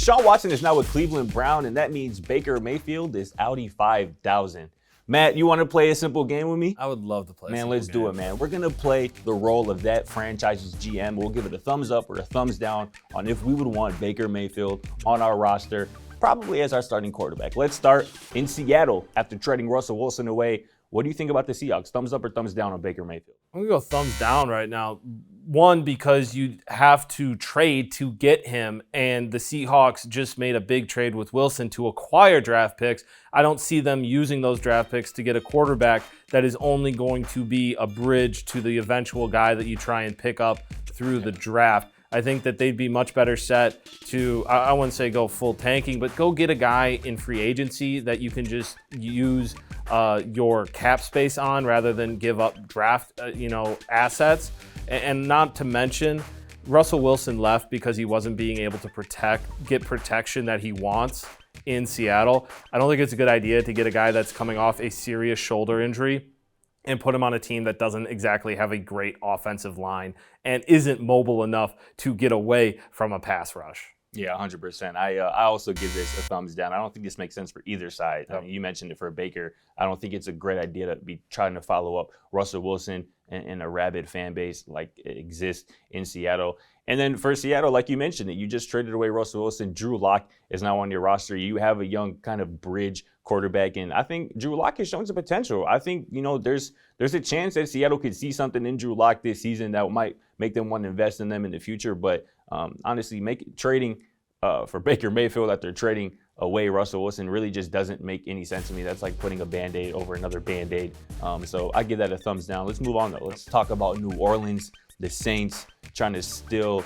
Deshaun Watson is now with Cleveland Brown, and that means Baker Mayfield is Audi 5000. Matt, you want to play a simple game with me? I would love to play. Man, let's do it, man. We're going to play the role of that franchise's GM. We'll give it a thumbs up or a thumbs down on if we would want Baker Mayfield on our roster, probably as our starting quarterback. Let's start in Seattle after trading Russell Wilson away. What do you think about the Seahawks? Thumbs up or thumbs down on Baker Mayfield? I'm going to go thumbs down right now. One, because you have to trade to get him, and the Seahawks just made a big trade with Wilson to acquire draft picks. I don't see them using those draft picks to get a quarterback that is only going to be a bridge to the eventual guy that you try and pick up through the draft. I think that they'd be much better set to, I wouldn't say go full tanking, but go get a guy in free agency that you can just use your cap space on rather than give up draft, assets. And not to mention, Russell Wilson left because he wasn't being able to get protection that he wants in Seattle. I don't think it's a good idea to get a guy that's coming off a serious shoulder injury and put him on a team that doesn't exactly have a great offensive line and isn't mobile enough to get away from a pass rush. Yeah, 100%. I also give this a thumbs down. I don't think this makes sense for either side. Yep. I mean, you mentioned it for Baker. I don't think it's a great idea to be trying to follow up Russell Wilson in a rabid fan base like it exists in Seattle. And then for Seattle, like you mentioned, you just traded away Russell Wilson. Drew Lock is now on your roster. You have a young kind of bridge quarterback, and I think Drew Lock has shown some potential. I think, there's a chance that Seattle could see something in Drew Lock this season that might make them want to invest in them in the future. But honestly, trading for Baker Mayfield after trading away Russell Wilson really just doesn't make any sense to me. That's like putting a Band-Aid over another Band-Aid. So I give that a thumbs down. Let's move on, though. Let's talk about New Orleans, the Saints trying to still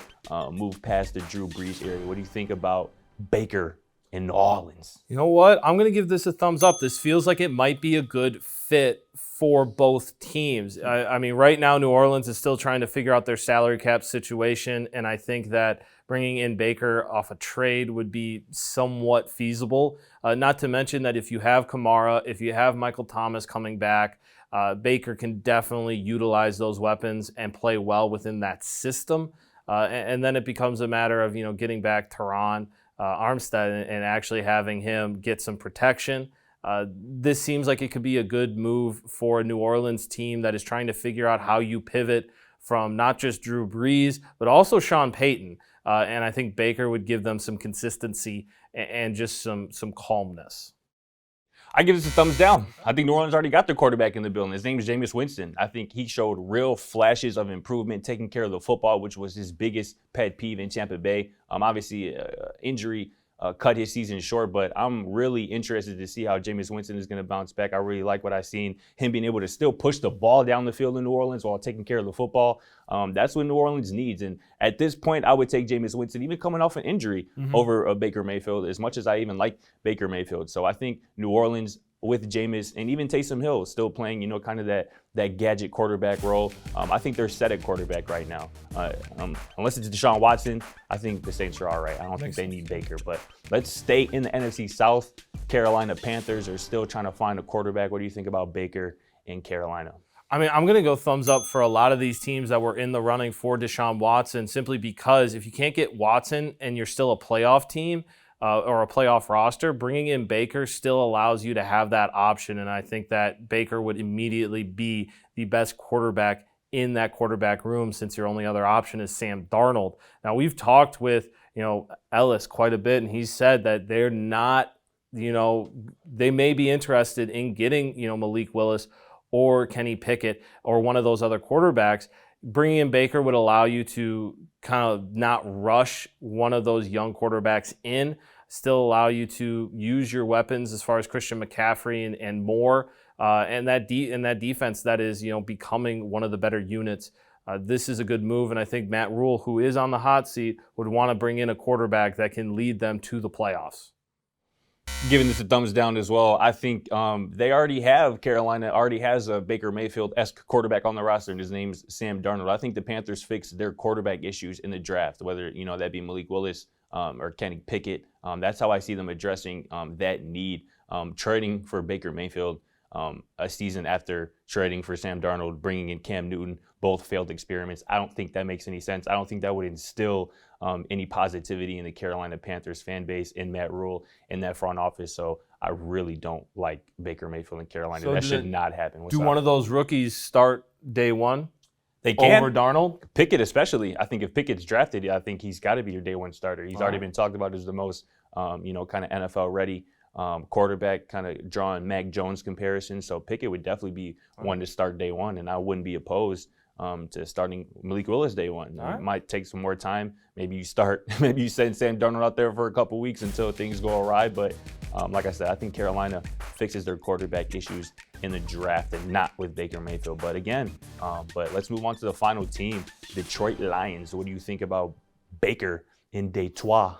move past the Drew Brees area. What do you think about Baker in New Orleans? You know what? I'm going to give this a thumbs up. This feels like it might be a good fit for both teams. I mean, right now, New Orleans is still trying to figure out their salary cap situation, and I think that bringing in Baker off a trade would be somewhat feasible. Not to mention that if you have Kamara, if you have Michael Thomas coming back, Baker can definitely utilize those weapons and play well within that system. And then it becomes a matter of, getting back Teron Armstead and actually having him get some protection. This seems like it could be a good move for a New Orleans team that is trying to figure out how you pivot from not just Drew Brees, but also Sean Payton. And I think Baker would give them some consistency and just some calmness. I give this a thumbs down. I think New Orleans already got their quarterback in the building. His name is Jameis Winston. I think he showed real flashes of improvement, taking care of the football, which was his biggest pet peeve in Tampa Bay. Obviously, injury cut his season short, but I'm really interested to see how Jameis Winston is going to bounce back. I really like what I've seen, him being able to still push the ball down the field in New Orleans while taking care of the football. That's what New Orleans needs. And at this point, I would take Jameis Winston, even coming off an injury, over Baker Mayfield, as much as I even like Baker Mayfield. So I think New Orleans with Jameis and even Taysom Hill still playing, kind of that gadget quarterback role. I think they're set at quarterback right now. Unless it's Deshaun Watson, I think the Saints are all right. I don't think they need Baker. But let's stay in the NFC South. Carolina Panthers are still trying to find a quarterback. What do you think about Baker in Carolina? I mean, I'm going to go thumbs up for a lot of these teams that were in the running for Deshaun Watson, simply because if you can't get Watson and you're still a playoff team, or a playoff roster, bringing in Baker still allows you to have that option. And I think that Baker would immediately be the best quarterback in that quarterback room, since your only other option is Sam Darnold. Now, we've talked with, Ellis quite a bit, and he said that they're not, they may be interested in getting, Malik Willis or Kenny Pickett or one of those other quarterbacks. Bringing in Baker would allow you to kind of not rush one of those young quarterbacks in, still allow you to use your weapons as far as Christian McCaffrey and more, and that defense that is becoming one of the better units. This is a good move, and I think Matt Rule, who is on the hot seat, would want to bring in a quarterback that can lead them to the playoffs. Giving this a thumbs down as well. I think Carolina already has a Baker Mayfield-esque quarterback on the roster, and his name's Sam Darnold. I think the Panthers fixed their quarterback issues in the draft, whether that be Malik Willis or Kenny Pickett. That's how I see them addressing that need. Trading for Baker Mayfield a season after trading for Sam Darnold, bringing in Cam Newton, both failed experiments. I don't think that makes any sense. I don't think that would instill any positivity in the Carolina Panthers fan base, in Matt Rule, in that front office. So I really don't like Baker Mayfield in Carolina. So that should not happen. Do one of those rookies start day one? They can. Over Darnold? Pickett especially. I think if Pickett's drafted, I think he's got to be your day one starter. He's already been talked about as the most, kind of NFL ready quarterback, kind of drawing Mac Jones comparison. So Pickett would definitely be one to start day one, and I wouldn't be opposed to starting Malik Willis day one. It might take some more time. Maybe you send Sam Darnold out there for a couple weeks until things go awry. But like I said, I think Carolina fixes their quarterback issues in the draft and not with Baker Mayfield. But again, let's move on to the final team, Detroit Lions. What do you think about Baker in Detroit?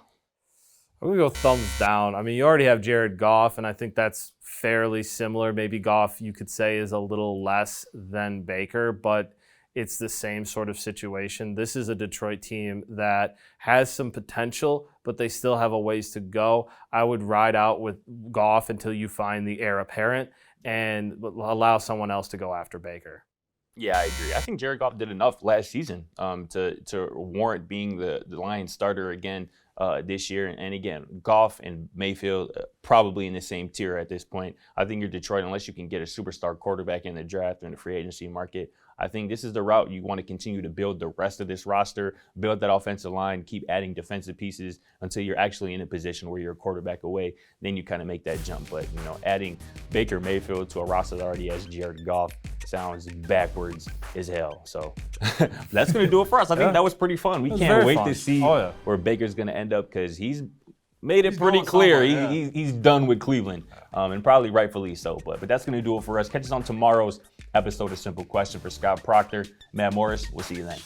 I'm going to go thumbs down. I mean, you already have Jared Goff, and I think that's fairly similar. Maybe Goff, you could say, is a little less than Baker, but it's the same sort of situation. This is a Detroit team that has some potential, but they still have a ways to go. I would ride out with Goff until you find the heir apparent and allow someone else to go after Baker. Yeah, I agree. I think Jared Goff did enough last season to warrant being the Lions starter again this year. And again, Goff and Mayfield probably in the same tier at this point. I think you're Detroit, unless you can get a superstar quarterback in the draft or in the free agency market. I think this is the route you want to continue to build the rest of this roster, build that offensive line, keep adding defensive pieces until you're actually in a position where you're a quarterback away. Then you kind of make that jump. But, adding Baker Mayfield to a roster that already has Jared Goff sounds backwards as hell. So that's going to do it for us. I think that was pretty fun. We can't wait to see where Baker's going to end up, because he's made it pretty clear. He's done with Cleveland, and probably rightfully so. But that's going to do it for us. Catch us on tomorrow's episode of Simple Question. For Scott Proctor, Matt Morris, we'll see you then.